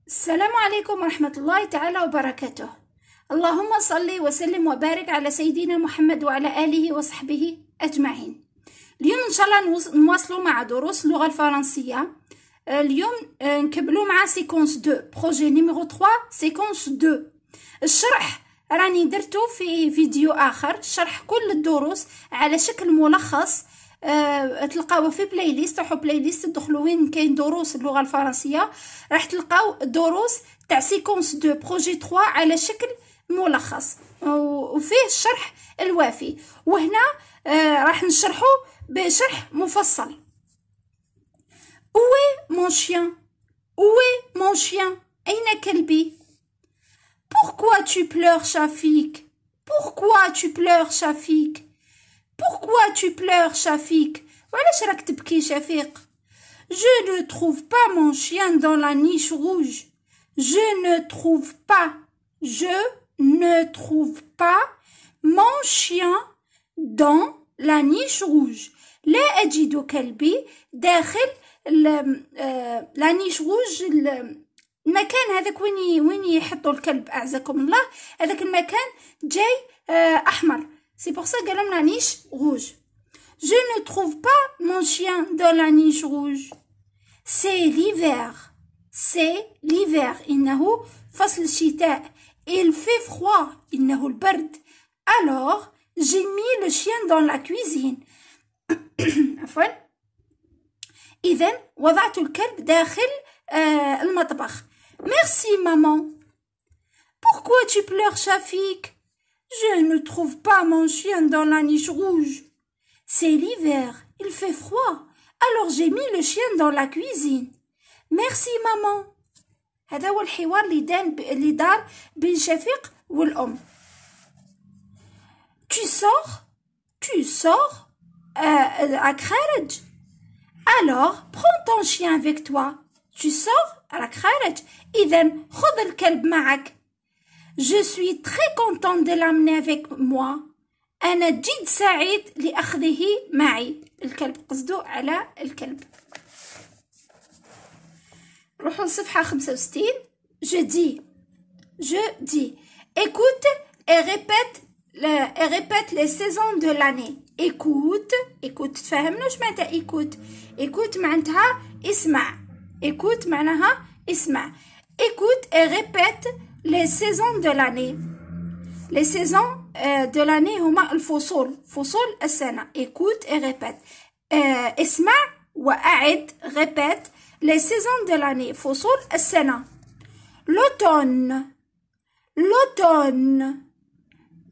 السلام عليكم ورحمة الله تعالى وبركاته. اللهم صل وسلم وبارك على سيدنا محمد وعلى آله وصحبه أجمعين. اليوم إن شاء الله نواصلوا مع دروس اللغة الفرنسية. اليوم نكملوا مع سيكونس 2 بروجي نيميرو 3 سيكونس 2. الشرح راني درته في فيديو آخر، شرح كل الدروس على شكل ملخص. تلقاوه في بلاي ليست. روحوا بلاي ليست تدخلوا وين كاين دروس اللغه الفرنسيه، راح تلقاو دروس تاع سيكونس 2 بروجي 3 على شكل ملخص وفيه الشرح الوافي. وهنا راح نشرحه بشرح مفصل. اوي مون شيان، اوي مون شيان، اين كلبي؟ pourquoi tu pleures Shafik? pourquoi tu pleures Shafik? Pourquoi tu pleures, Shafik? وعلاش راك تبكي شفيق؟ Je ne trouve pas mon chien dans la niche rouge. Je ne trouve pas mon chien dans la niche rouge. لا أجد كلبي داخل la niche rouge. المكان هذاك وين يحطوا الكلب أعزكم الله، هذاك المكان جاي أحمر. C'est pour ça qu'elle a la niche rouge. Je ne trouve pas mon chien dans la niche rouge. C'est l'hiver. C'est l'hiver. إنه فصل الشتاء. Il fait froid. إنه البرد. Alors, j'ai mis le chien dans la cuisine. عفوا. إذن وضعت الكلب داخل المطبخ. Merci maman. Pourquoi tu pleures Shafik? Je ne trouve pas mon chien dans la niche rouge. C'est l'hiver, il fait froid. Alors j'ai mis le chien dans la cuisine. Merci maman. هذا هو الحوار اللي دار بين شفيق والأم. Tu sors à خارج. Alors prends ton chien avec toi. Tu sors à خارج. إذن خذ الكلب معك. Je suis très contente de l'amener avec moi. أنا جد سعيد لأخذه معي. الكلب قصده على الكلب. روحوا لصفحة 65. Je dis. Écoute et répète les saisons de l'année. Écoute تفهمنا واش معناتها écoute معناتها اسمع. écoute معناها اسمع. Écoute et répète les saisons de l'année. Les saisons de l'année هما الفصول، فصول السنة. Écoute et répète. اسمع وأعد. répète les saisons de l'année. فصول السنة.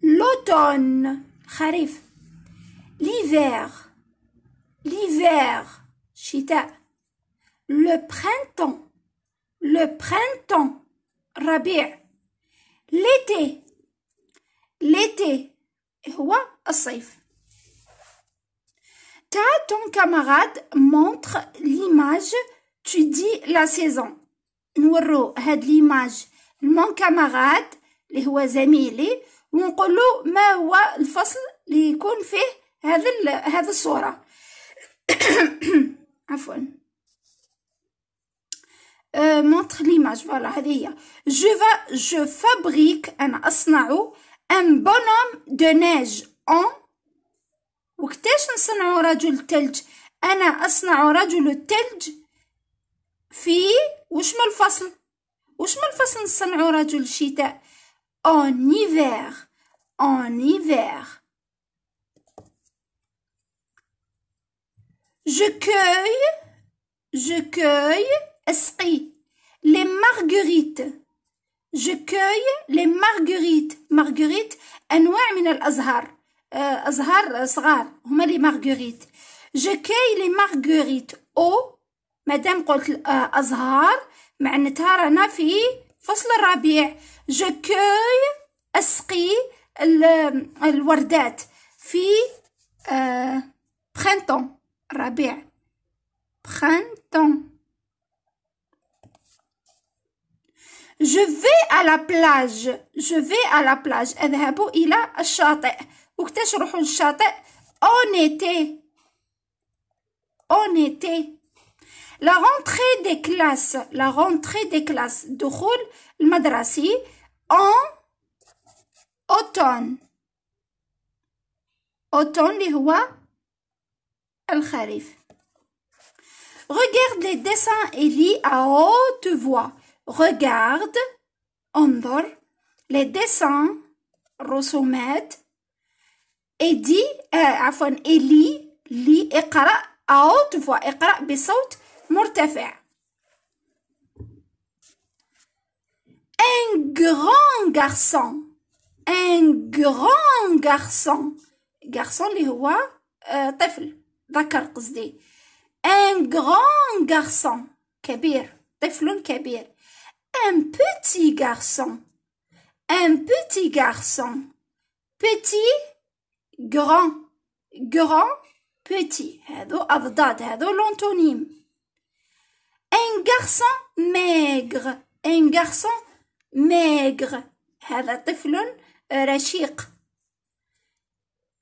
l'automne خريف. l'hiver شتاء. le printemps ربيع. l'été هو الصيف. ton camarade montre l'image, tu dis la saison. نورو هاد l'image mon camarade اللي هو زميلي، ونقولو ما هو الفصل اللي يكون فيه هذا الصورة. عفوا. montre l'image. voilà هذه هي. je fabrique أنا أصنع un bonhomme de neige en. وكتاش نصنع رجل الثلج؟ أنا أصنع رجل الثلج في وش من الفصل نصنع رجل الشتاء؟ en hiver. je cueille أسقي les marguerites. je cueille les marguerites أنواع من الأزهار، أزهار صغار هما لي مارغوريت. je cueille les marguerites au. مادام قلت أزهار معناتها رانا في فصل الربيع. je cueille أسقي الوردات في printemps ربيع. printemps. je vais à la plage. أذهب إلى الشاطئ. وكتاش نروحوا للشاطئ؟ en été. La rentrée des classes, la rentrée des classes, دخول المدرسي en automne. automne اللي هو الخريف. Regarde les dessins et lis à haute voix. Regarde, انظر les dessins, رسومات et dis عفوا et lis اقرأ à haute voix اقرأ بصوت مرتفع. Un grand garçon, un grand garçon, garçon اللي هو طفل ذكر قصدي. Un grand garçon كبير طفل كبير. Un petit garçon, un petit garçon, petit grand, grand petit هذو أضداد هذو l'antonyme. Un garçon maigre, un garçon maigre هذا طفل رشيق.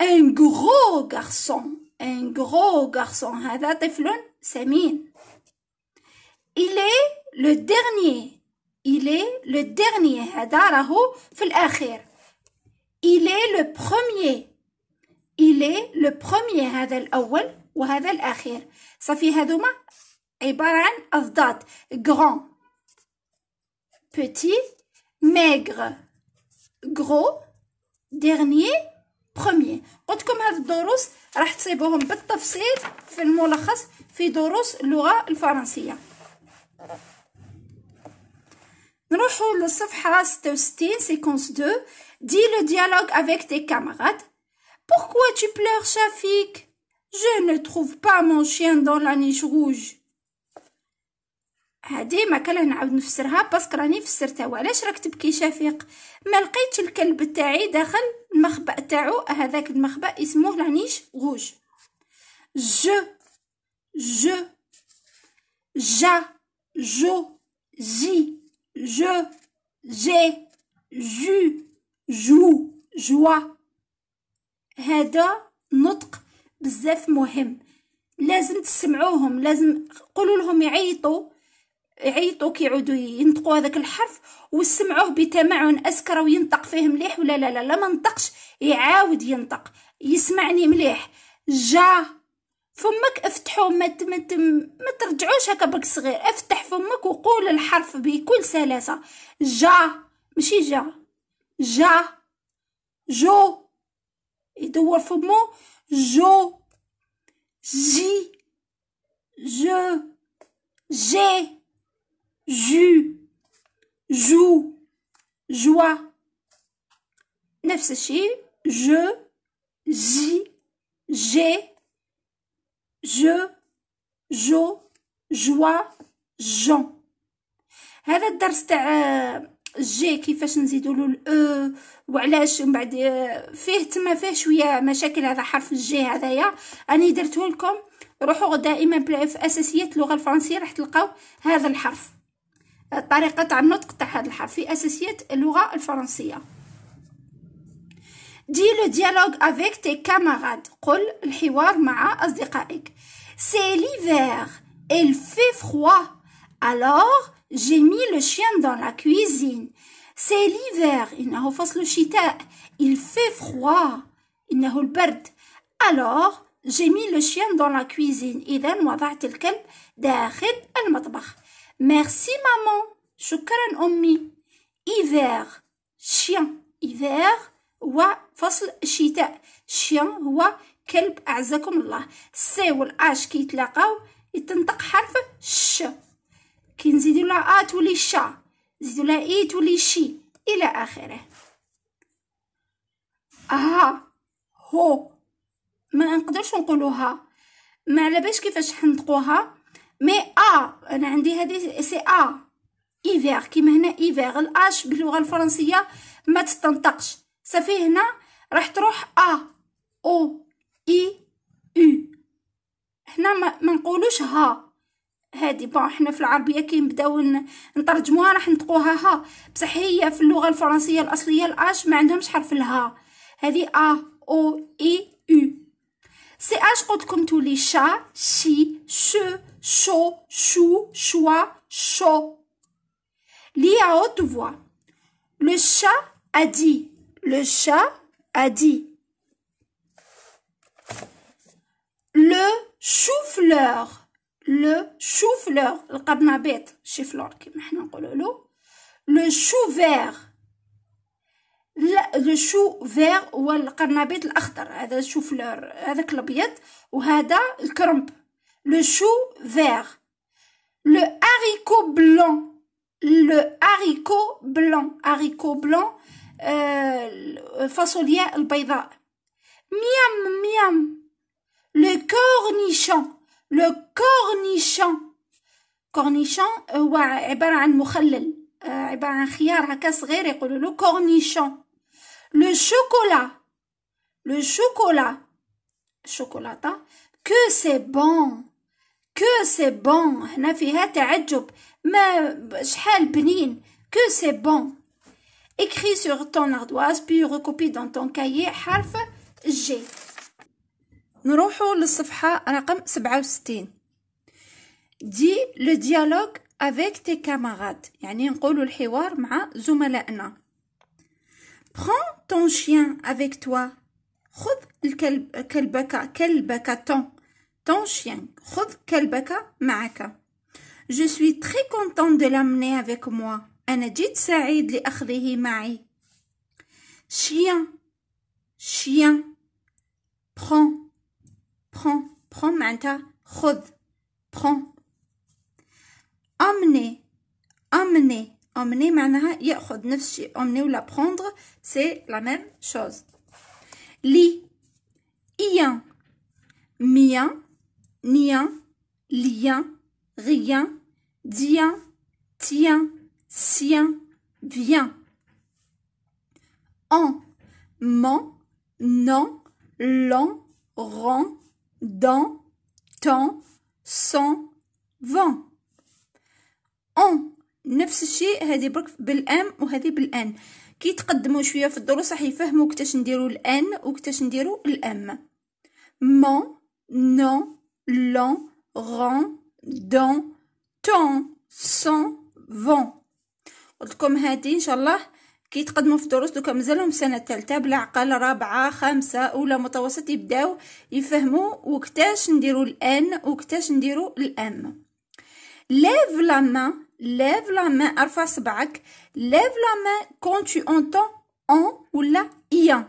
Un gros garçon, un gros garçon هذا طفل سمين. Il est le dernier, il est le dernier هذا راهو في الأخير. Il est le premier, il est le premier هذا الأول وهذا الأخير. صافي هذوما عبارة عن أضداد. grand petit maigre gros dernier premier. قلتلكم هاد الدروس راح تصيبوهم بالتفصيل في الملخص في دروس اللغة الفرنسية. نروحوا للصفحة 66 séquence 2. Dis le dialogue avec tes camarades. Pourquoi tu pleures, Shafik? Je ne trouve pas mon chien dans la niche rouge. هادي ما كان نعاود نفسرها باسكو راني فسرتها. وعلاش راك تبكي شفيق؟ ما لقيتش الكلب تاعي داخل المخبأ تاعو. هذاك المخبأ اسمه لانيش غوج. جو جا جو جي جو جي جو جو جوا. هذا نطق بزاف مهم، لازم تسمعوهم، لازم قولوا لهم يعيطوا كيعودوا ينطقوا هذاك الحرف وسمعوه بتمعن اسكر وينطق فيه مليح ولا لا ما نطقش يعاود ينطق يسمعني مليح. جا فمك افتحوا ما ترجعوش هكا برك صغير. افتح فمك وقول الحرف بكل سلاسة. جا ماشي جا جو يدور فمو. جو جي جو جي جو جو جوا. نفس الشيء جو جي جي جو جو جوا جون. هذا الدرس تاع جي كيفاش نزيدوا له الاو وعلاش من بعد فيه تما فيه شويه مشاكل. هذا حرف الجي هذايا راني درته لكم. روحوا دائما في اساسيات اللغه الفرنسيه راح تلقاو هذا الحرف، طريقه تاع النطق تاع هذا الحرف في اساسيات اللغه الفرنسيه. Dis le dialogue avec tes camarades. قل الحوار مع أصدقائك. C'est l'hiver, il fait froid. Alors, j'ai mis le chien dans la cuisine. C'est l'hiver, إنه فصل الشتاء. Il fait froid, إنه البرد. Alors, j'ai mis le chien dans la cuisine. إذن وضعت الكلب داخل المطبخ. Merci maman. شكرا أمي. Hiver, chien. Hiver هو فصل الشتاء. شيان هو كلب أعزكم الله. السي والآش كي يتلاقاو يتنطق حرف ش. كي نزيدو لها تولي شا، نزيدو لها إي تولي شي إلى آخره. هو ما نقدرش نقولوها، ما على باليش كيفاش حنطقوها. مي أنا عندي هذه سي إيفير كيما هنا إيفير. الآش باللغة الفرنسية ما تتنطقش. صافي هنا راح تروح او اي او. هنا ما نقولوش ها. هادي بون حنا في العربيه كي نبداو نترجموها راح نطقوها ها، بصح هي في اللغه الفرنسيه الاصليه الاش ما عندهمش حرف الها. هذه او اي او. سي ا اش قلتلكم تولي شا شي شو شو شو شوا شو. لي à haute voix. Le chat a dit. Le chat a dit. Le chou-fleur. Le chou-fleur. القرنبيط شيفلور كيما حنا نقولوا له. Le chou vert. لو شو فير هو القرنبيط الاخضر، هذا شو فلور هذاك الابيض، وهذا الكرنب لو شو فير. لو هاريكو بلون. لو هاريكو بلون. هاريكو بلون فاصوليا البيضاء. ميام ميام. لو كورنيشون. لو كورنيشون. كورنيشون هو عبارة عن مخلل، عبارة عن خيار هكا صغير يقولوا له كورنيشون. Le chocolat. Le chocolat. شوكولاتة. Que c'est bon. Que c'est bon. هنا فيها تعجب، ما شحال بنين. Que c'est bon. Écris sur ton ardoise puis recopie dans ton cahier حرف G. نروحوا للصفحة رقم 67. Dis le dialogue avec tes camarades. يعني نقولوا الحوار مع زملائنا. Prends ton chien avec toi. خذ كلبك ton chien. خذ كلبك معك. Je suis très content de l'amener avec moi. أنا جد سعيد لأخذه معي. Chien. Chien. Prends معناتها خذ. Prends. Emmener معناها يأخذ، نفس الشيء. emmener ولا prendre c'est la même chose. Lit. Ien. Mien. Nien. Lien. Rien. Dien. Tien. Sien. Viens. En. Mon. Non. L'on. Rend. Dans. Temps. Sans. Vent. En. نفس الشيء، هذه برك بالام وهذه بالان. كي تقدموا شويه في الدروس راح يفهموا كيفاش نديروا الان وكيفاش نديروا الام. مون نون لون رون دون تون سون فون. قلت لكم هذه ان شاء الله كي تقدموا في الدروس دوكا مازالهم سنه ثالثه بالعقل رابعه خامسه اولى متوسط يبداو يفهموا وكتاش نديروا الان وكتاش نديروا الام. lève la main. Lève la main. ارفع صبعك. Lève la main quand tu entends en ou la ien.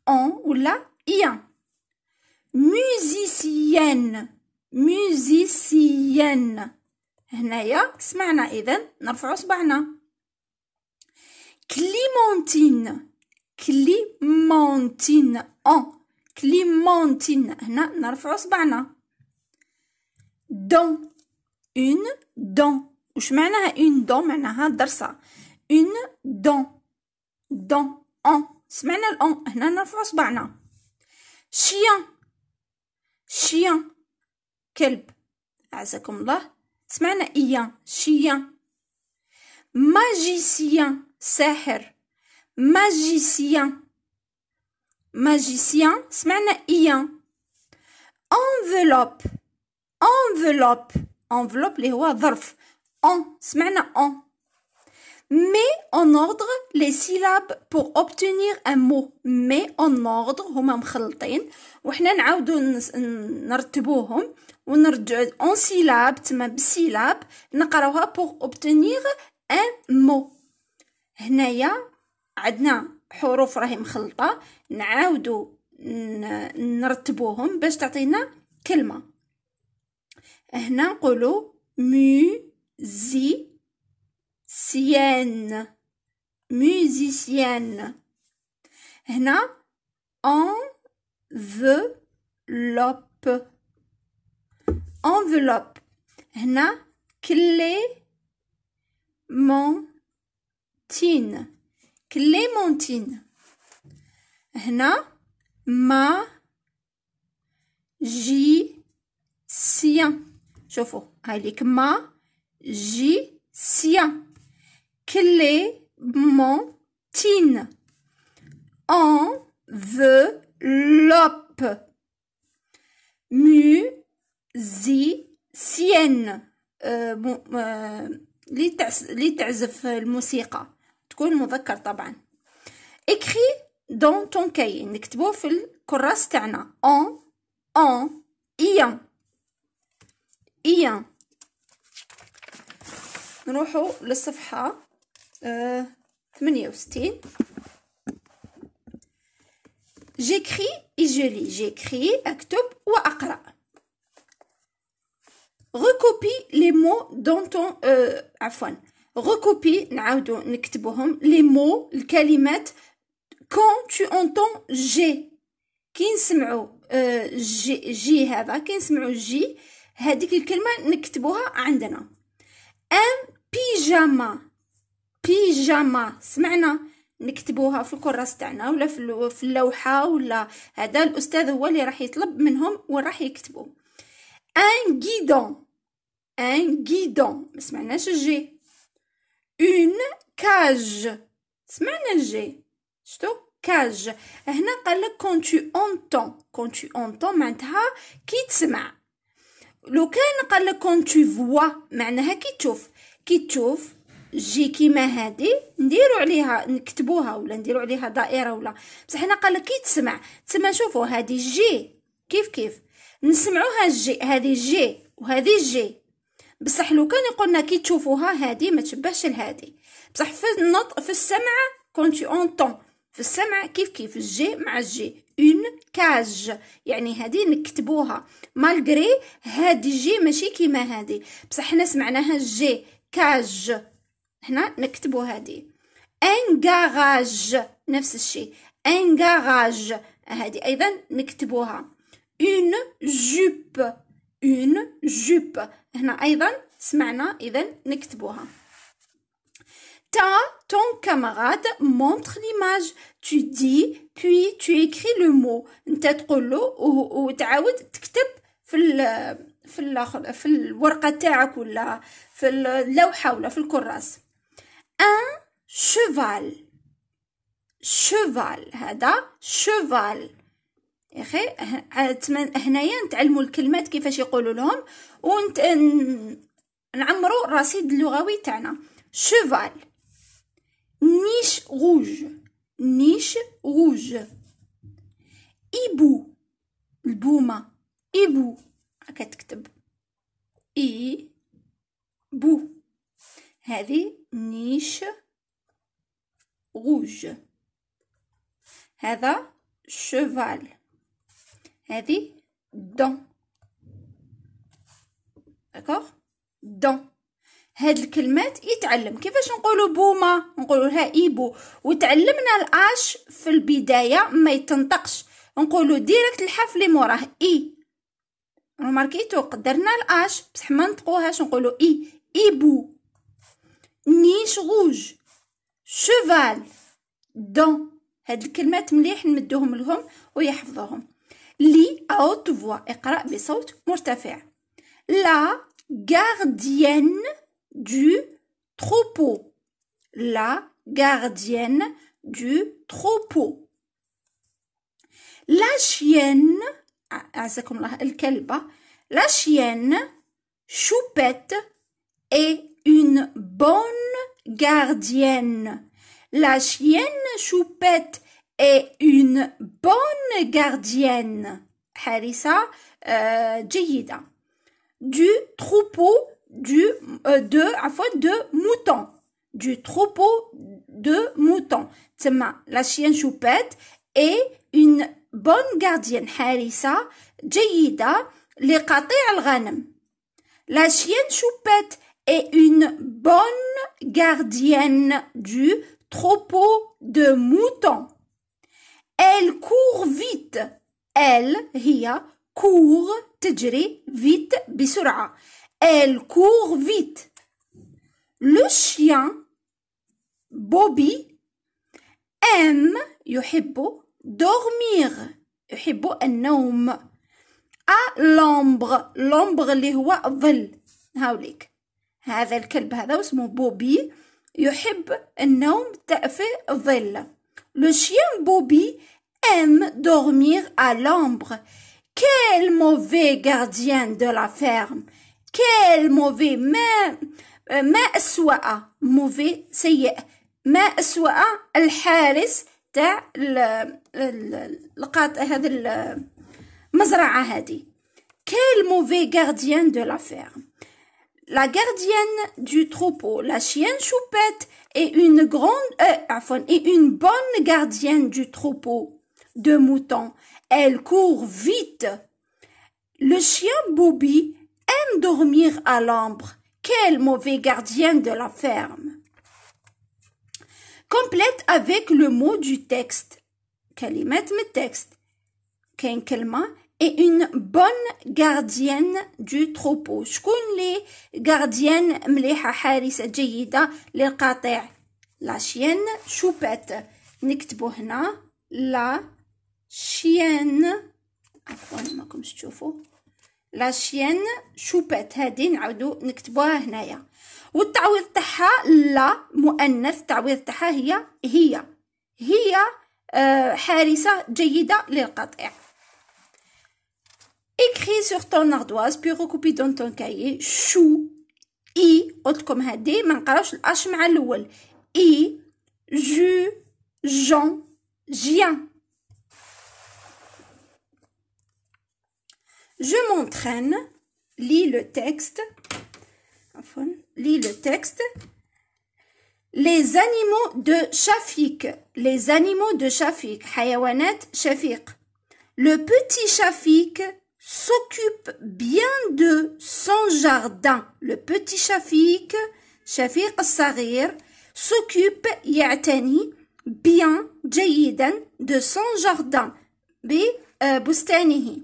En ou la ien. Musicienne. Musicienne. هنايا سمعنا إذن نرفع صبعنا. Clémentine. Clémentine. En. Clémentine. هنا نرفع صبعنا. Dent. Une dent. وش معناها une dent؟ معناها ضرسة. une dent. dent. en. سمعنا الأن، هنا نرفع صبعنا. chien. chien. كلب. أعزكم الله. سمعنا إيان. chien. magicien. ساحر. magicien. magicien. سمعنا إيان. enveloppe. enveloppe. enveloppe اللي هو ظرف. en سمعنا en. mets en ordre les syllabes pour obtenir un mot. mets en ordre هما مخلطين وحنا نعاودو نرتبوهم ونرجعو en syllabes تما بالسيلاب نقراوها pour obtenir un mot. هنايا عندنا حروف راهي مخلطة نعاودو نرتبوهم باش تعطينا كلمة. هنا نقولو musicienne. musicienne. هنا enveloppe. enveloppe. هنا clémentine. clémentine. هنا magicien. شوفوا هاي ليك magicien. clémentine. enveloppe. musicien اللي تعزف الموسيقى، تكون مذكر طبعا. écrit dans ton cahier، نكتبوه في الكراس تاعنا en ian. نروحو للصفحة 68. j'écris et je lis. j'écris أكتب وأقرأ. recopie les mots dans ton recopie نعاودو نكتبوهم les mots الكلمات quand tu entends j'ai، كي نسمعو جي هذا، كي نسمعو جي هذيك الكلمة نكتبوها عندنا. ان بيجاما سمعنا نكتبوها في الكراس تاعنا ولا في اللوحة، ولا هذا الأستاذ هو اللي راح يطلب منهم وين راح يكتبوا. ان guidon ما سمعناش الجي. une cage سمعنا الجي، شتو كاج. هنا قالك quand tu entends معناتها كي تسمع. لو كان قالك quand tu vois معناها كي تشوف جي كيما هادي نديرو عليها نكتبوها ولا نديرو عليها دائرة ولا، بصح هنا قالك كي تسمع شوفوا هادي جي كيف نسمعوها الجي، هادي جي وهذه جي. بصح لو كان يقولنا كي تشوفوها هادي ما تشبهش لهادي، بصح في النطق في السمع quand tu entends في السمع كيف الجي مع الجي. une cage يعني هادي نكتبوها مالغري هادي جي ماشي كيما هادي، بصح حنا سمعناها جي كاج، هنا نكتبو هادي. ان garage نفس الشيء، ان garage هادي ايضا نكتبوها. une jupe هنا ايضا سمعنا اذا نكتبوها. ton camarade montre l'image. tu dis puis tu écris le mot. انت تقول له وتعاود تكتب في الورقة تاعك ولا في اللوحة ولا في الكراس. un cheval هذا cheval يا اخي. هنايا نتعلموا الكلمات كيفاش يقولوا لهم نعمروا الرصيد اللغوي تاعنا. cheval. niche rouge. hibou البومة، hibou هكا تكتب hibou. هذه نيش rouge. هذا cheval. هذه dent. d'accord dent. هاد الكلمات يتعلم كيفاش نقولوا بومه نقولوا لها ايبو، وتعلمنا الاش في البدايه ما يتنطقش، نقولوا ديريكت الحرف اللي موراه اي. ماركيتو قدرنا الاش بصح ما نطقوهاش نقولوا ايبو. نيش روج شيفال دون. هاد الكلمات مليح نمدوهم لهم ويحفظوهم. لي اوت فوا اقرا بصوت مرتفع. لا gardienne du troupeau. La gardienne du troupeau. La chienne أعزكم الله الكلبة. La chienne Choupette est une bonne gardienne. La chienne Choupette est une bonne gardienne. حارسة جيدة. Du troupeau de moutons. Du troupeau de moutons. تسمى la chienne Choupette est une bonne gardienne. حارسة جيدة لقطيع الغنم. La chienne Choupette est une bonne gardienne du troupeau de moutons. Elle court vite. Elle هي court تجري vite بسرعة. Elle court vite. Le chien Bobby aime يحب dormir يحب النوم. à l'ombre. l'ombre اللي هو الظل. هاوليك هذا الكلب هذا اسمه بوبي يحب النوم في الظل. le chien Bobby aime dormir à l'ombre. Quel mauvais gardien de la ferme. Quel mauvais. ما أسوأ. mauvais سيء. ما أسوأ الحارس تاع هذا المزرعة هذه. Quel mauvais gardien de la ferme. La gardienne du troupeau, la chienne Choupette, est une bonne gardienne du troupeau de moutons. Elle court vite. Le chien Bobby aime dormir à l'ombre. Quel mauvais gardien de la ferme. Complète avec le mot du texte. كلمات من التكست. كاين كلمة et une bonne gardienne du troupeau. شكون لي gardienne مليحة حارسة جيدة للقطيع. la chienne Choupette. نكتبو هنا la chienne. عفوا ماكمش تشوفوا. la chienne Choupette. هادي نعاودو نكتبوها هنايا. والتعويض تاعها لا مؤنث. التعويض تاعها هي حارسة جيدة للقطيع. Écris sur ton ardoise puis recopie dans ton cahier. chou i قلتلكم هادي ما نقراوش الاش مع الاول. i ju Jean Gien. Je m'entraîne. Lis le texte. Lis le texte. Les animaux de Shafik. Les animaux de Shafik. حيوانات شفيق. Le petit Shafik s'occupe bien de son jardin. Le petit Shafik, شفيق الصغير, s'occupe يعتني bien جيدا de son jardin ببستانه.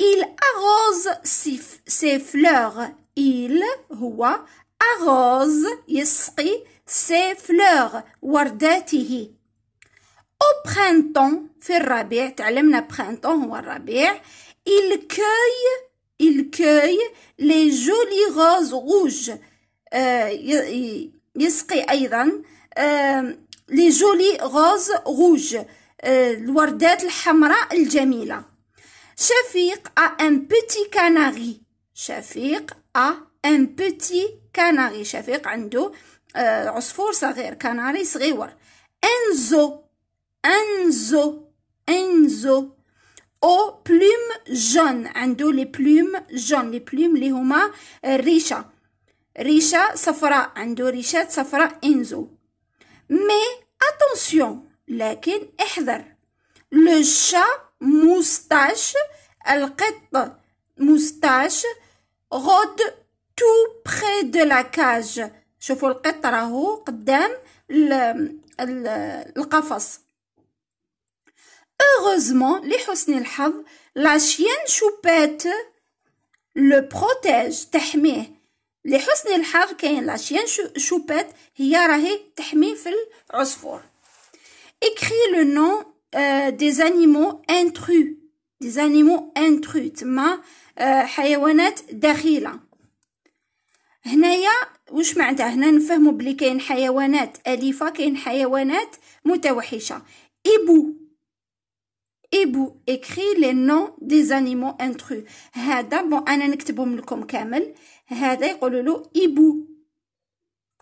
Il arrose ses fleurs. Il هو arrose يسقي ses fleurs ورداته. Au printemps في الربيع تعلمنا printemps هو الربيع. Il cueille les jolies roses rouges. يسقي أيضا les jolies roses rouges. الوردات الحمراء الجميلة. شفيق a un petit canari. شفيق a un petit canari. شفيق عنده عصفور صغير. كناري صغير. Enzo aux plumes jaunes. عنده les plumes jaunes. les plumes اللي هما ريشة صفراء. عنده ريشات صفراء. Enzo. Mais attention. لكن احذر. le chat moustache. القط moustache rôde tout près de la cage. شوفوا القط راهو قدام القفص. Heureusement, لحسن الحظ, la chienne Choupette le protège. تحميه. لحسن الحظ كاين la chienne Choupette هي راهي تحميه في العصفور. Écris le nom des animaux intrus. Des animaux intrus تما حيوانات دخيلة. هنايا واش معناتها؟ هنا نفهموا بلي كاين حيوانات أليفة كاين حيوانات متوحشة. إبو écrit les noms des animaux intrus. هذا أنا نكتبهم لكم كامل. هذا يقولوا له إبو.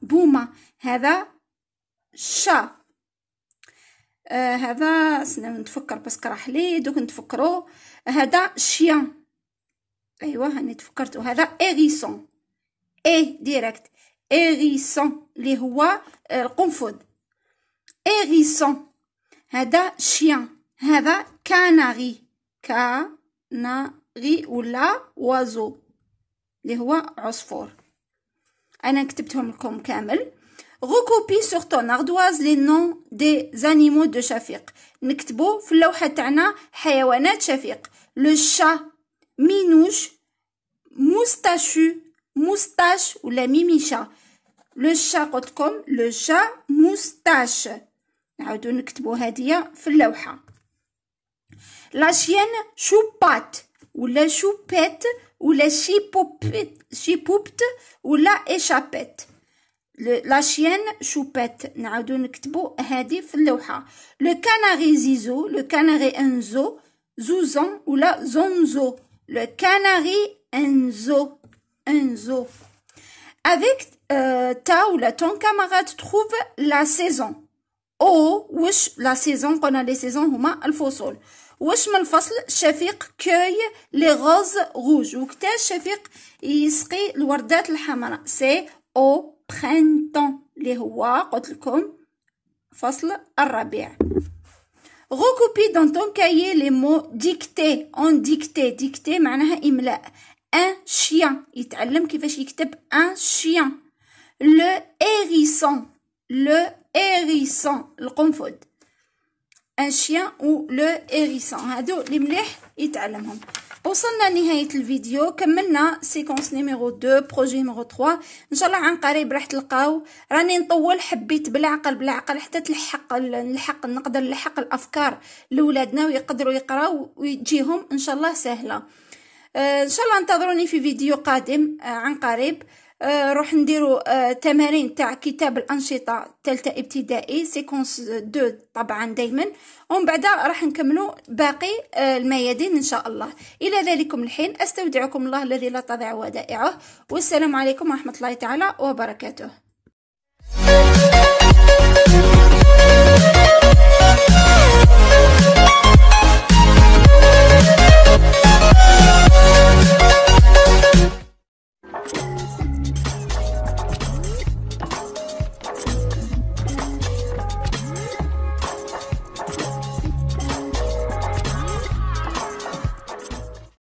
بوما. هذا شا. هذا نتفكر بس راح لي دوك نتفكروا. هذا شيان. أيوة هاني تفكرتوا. هذا إغيسون. ديريكت. إغيسون اللي هو القنفذ. إغيسون. هذا شيان. هذا كاناري. ولا وازو اللي هو عصفور. أنا كتبتهم لكم كامل. Recopie sur ton ardoise les noms des animaux de شفيق. نكتبو في اللوحة تاعنا حيوانات شفيق. le chat minouche moustache ولا ميميشا. le chat قلتلكم le chat moustache. نعاودو نكتبو هادية في اللوحة. la chienne Choupette ولا Choupette ولا Chipoupte ولا échappette. la chienne Choupette نعاودو نكتبو هادي في اللوحة. le canari Zizo le canari Enzo زوزان ولا زونزو. لو كاناري ان زو. avec ta ولا ton camarade trouve la saison. او واش لا سيزون؟ قلنا لي سيزون هما الفصول. واش من الفصل؟ شفيق كوي لي غوز روج. وقتاش شفيق يسقي الوردات الحمراء؟ سي او برينتون اللي هو قلت لكم فصل الربيع. recopie dans ton cahier les mots dictés en dictée. dictée معناها إملاء. un chien يتعلم كيفاش يكتب un chien. le hérisson القنفذ. un chien ou le hérisson هادو اللي مليح يتعلمهم. وصلنا لنهاية الفيديو، كملنا سيكونس نيميرو 2 بروجي نيميرو 3. ان شاء الله عن قريب راح تلقاو. راني نطول، حبيت بالعقل حتى نلحق نقدر نلحق الافكار لولادنا ويقدروا يقراو ويجيهم ان شاء الله سهله. ان شاء الله انتظروني في فيديو قادم عن قريب. روح نديروا تمارين تاع كتاب الأنشطة ثالثة ابتدائي سيكونس 2 طبعا دايما، ومن بعد راح نكملوا باقي الميادين ان شاء الله. الى ذلكم الحين استودعكم الله الذي لا تضيع ودائعه، والسلام عليكم ورحمة الله تعالى وبركاته.